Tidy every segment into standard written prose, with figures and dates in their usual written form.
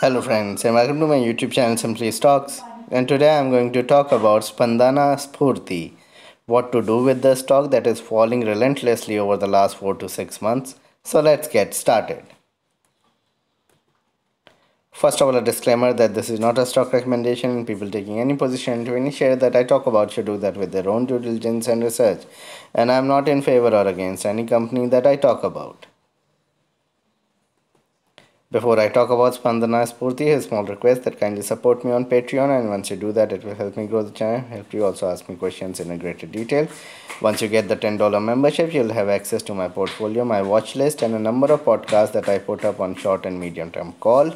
Hello friends and welcome to my YouTube channel Simply Stocks, and today I'm going to talk about Spandana Spurti, what to do with the stock that is falling relentlessly over the last 4 to 6 months. So let's get started. First of all, a disclaimer that this is not a stock recommendation and people taking any position into any share that I talk about should do that with their own due diligence and research, and I'm not in favor or against any company that I talk about. Before I talk about Spandana Spurti, a small request that kindly support me on Patreon, and once you do that, it will help me grow the channel, help you also ask me questions in a greater detail. Once you get the $10 membership, you'll have access to my portfolio, my watch list, and a number of podcasts that I put up on short and medium term call.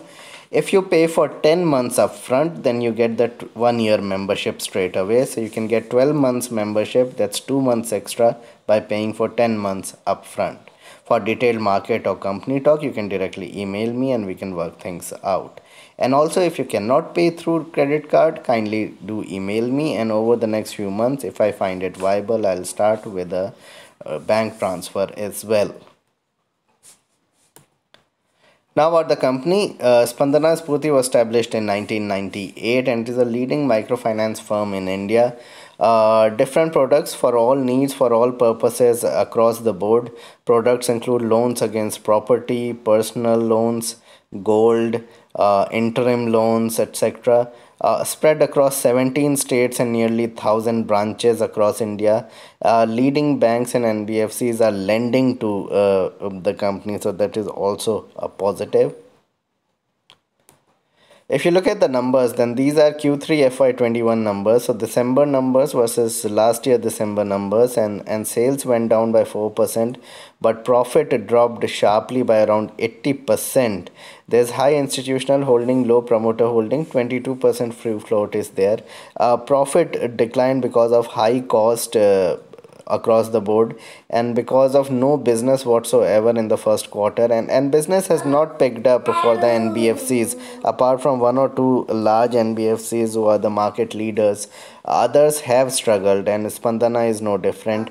If you pay for 10 months upfront, then you get that 1 year membership straight away. So you can get 12 months membership, that's 2 months extra by paying for 10 months upfront. For detailed market or company talk, you can directly email me and we can work things out. And also, if you cannot pay through credit card, kindly do email me. And over the next few months, if I find it viable, I'll start with a bank transfer as well. Now about the company, Spandana Spurti was established in 1998 and it is a leading microfinance firm in India. Different products for all needs, for all purposes across the board. Products include loans against property, personal loans, gold, interim loans, etc. Spread across 17 states and nearly 1,000 branches across India. Leading banks and NBFCs are lending to the company, so that is also a positive. If you look at the numbers, then these are Q3 FY21 numbers. So December numbers versus last year December numbers, and sales went down by 4%, but profit dropped sharply by around 80%. There's high institutional holding, low promoter holding, 22% free float is there. Profit declined because of high cost across the board and because of no business whatsoever in the first quarter, and business has not picked up for the NBFCs apart from one or two large NBFCs who are the market leaders. Others have struggled and Spandana is no different.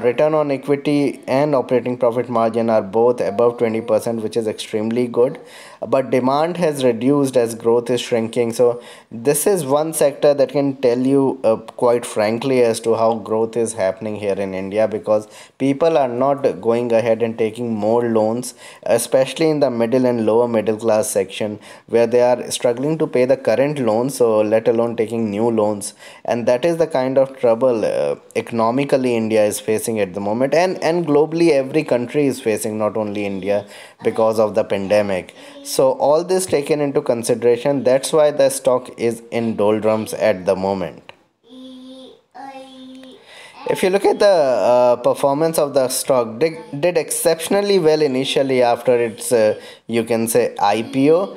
Return on equity and operating profit margin are both above 20%, which is extremely good, but demand has reduced as growth is shrinking. So this is one sector that can tell you quite frankly as to how growth is happening here in India, because people are not going ahead and taking more loans, especially in the middle and lower middle class section where they are struggling to pay the current loans, so let alone taking new loans. And that is the kind of trouble economically India is facing at the moment, and globally every country is facing, not only India, because of the pandemic. So all this taken into consideration, that's why the stock is in doldrums at the moment. If you look at the performance of the stock, did exceptionally well initially after its you can say IPO.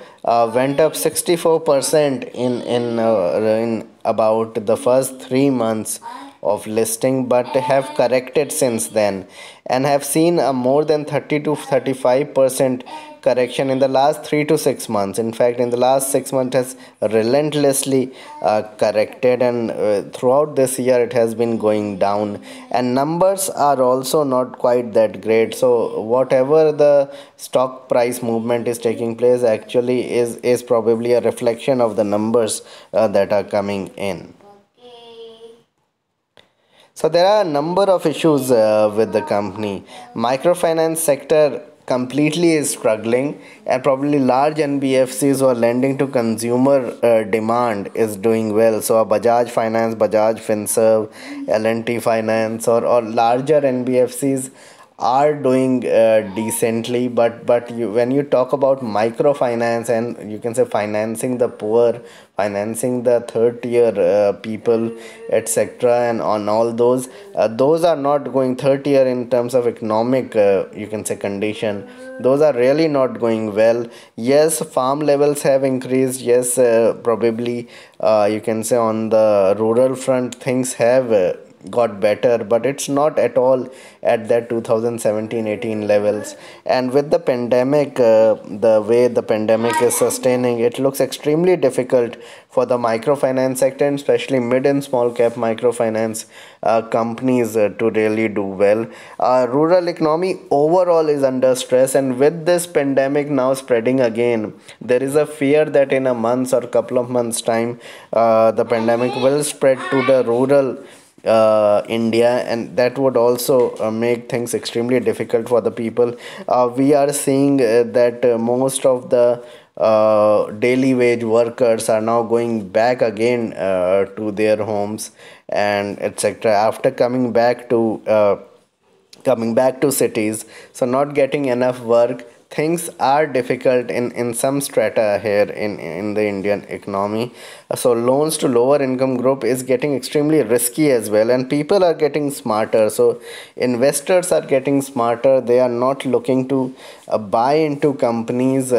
Went up 64% in about the first 3 months of listing, but have corrected since then and have seen a more than 30 to 35% correction in the last 3 to 6 months. In fact, in the last 6 months has relentlessly corrected, and throughout this year it has been going down, and numbers are also not quite that great. So whatever the stock price movement is taking place actually is probably a reflection of the numbers that are coming in. So there are a number of issues with the company. Microfinance sector completely is struggling, and probably large NBFCs who are lending to consumer demand is doing well. So a Bajaj Finance, Bajaj Finserv, L&T Finance, or larger NBFCs are doing decently, but when you talk about microfinance and you can say financing the poor, financing the third tier people, etc., and on all those are not going third tier in terms of economic you can say condition. Those are really not going well. Yes, farm levels have increased. Yes, probably you can say on the rural front things have got better, but it's not at all at that 2017-18 levels. And with the pandemic, the way the pandemic is sustaining, it looks extremely difficult for the microfinance sector, and especially mid and small cap microfinance companies to really do well. Rural economy overall is under stress, and with this pandemic now spreading again, there is a fear that in a month or couple of months time, the pandemic will spread to the rural India, and that would also make things extremely difficult for the people. We are seeing that most of the daily wage workers are now going back again to their homes and etc. After coming back to cities, so not getting enough work, things are difficult in some strata here in the Indian economy. So loans to lower income group is getting extremely risky as well, and people are getting smarter. So investors are getting smarter. They are not looking to buy into companies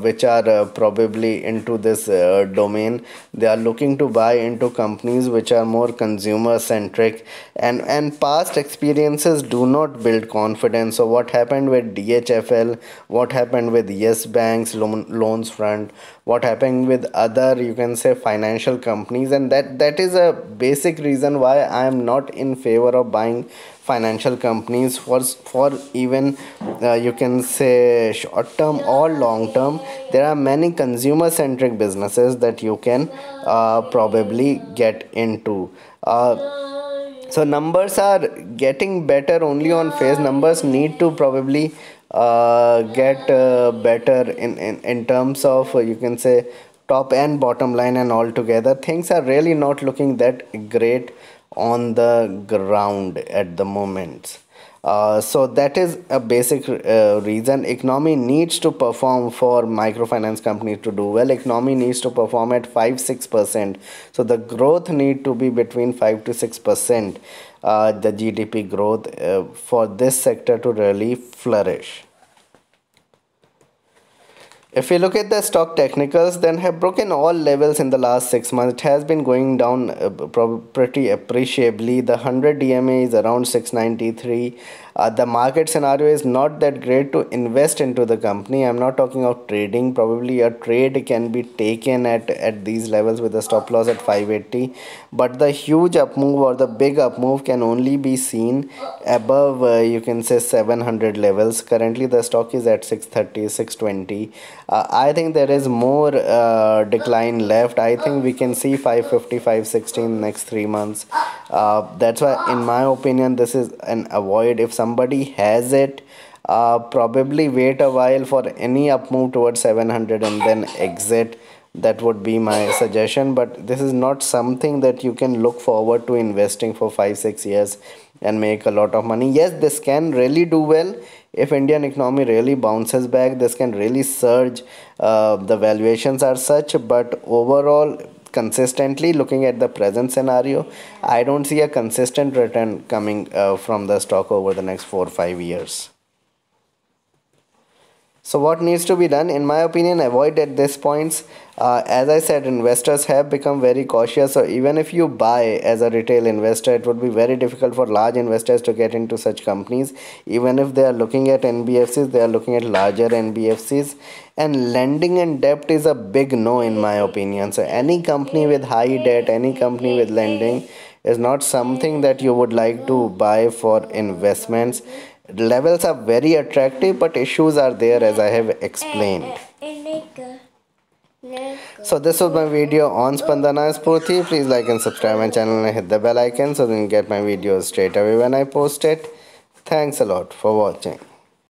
which are probably into this domain. They are looking to buy into companies which are more consumer centric, and past experiences do not build confidence. So what happened with DHFL, what happened with Yes Bank's loans front, what happened with other, you can say, financial companies, and that is a basic reason why I am not in favor of buying financial companies for even you can say short term or long term. There are many consumer centric businesses that you can probably get into. So numbers are getting better only on face. Numbers need to probably get better in terms of you can say top and bottom line, and all together things are really not looking that great on the ground at the moment. So that is a basic reason. Economy needs to perform for microfinance companies to do well. Economy needs to perform at 5-6%. So the growth need to be between 5 to 6%. The GDP growth for this sector to really flourish. If we look at the stock technicals, then have broken all levels in the last 6 months. It has been going down pretty appreciably. The 100 DMA is around 693. The market scenario is not that great to invest into the company. I'm not talking of trading. Probably a trade can be taken at these levels with a stop loss at 580. But the huge up move or the big up move can only be seen above you can say 700 levels. Currently the stock is at 630, 620. I think there is more decline left. I think we can see 550, 560 in the next 3 months. That's why in my opinion this is an avoid. If somebody has it, probably wait a while for any up move towards 700 and then exit. That would be my suggestion, but this is not something that you can look forward to investing for 5-6 years and make a lot of money. Yes, this can really do well if Indian economy really bounces back. This can really surge. The valuations are such, but overall consistently looking at the present scenario, I don't see a consistent return coming from the stock over the next 4 or 5 years. So what needs to be done? In my opinion, avoid at this points. As I said, investors have become very cautious. So even if you buy as a retail investor, it would be very difficult for large investors to get into such companies. Even if they are looking at NBFCs, they are looking at larger NBFCs. And lending and debt is a big no in my opinion. So any company with high debt, any company with lending is not something that you would like to buy for investments. Levels are very attractive, but issues are there as I have explained. So this was my video on Spandana Spurti. Please like and subscribe my channel and hit the bell icon so you can get my videos straight away when I post it. Thanks a lot for watching.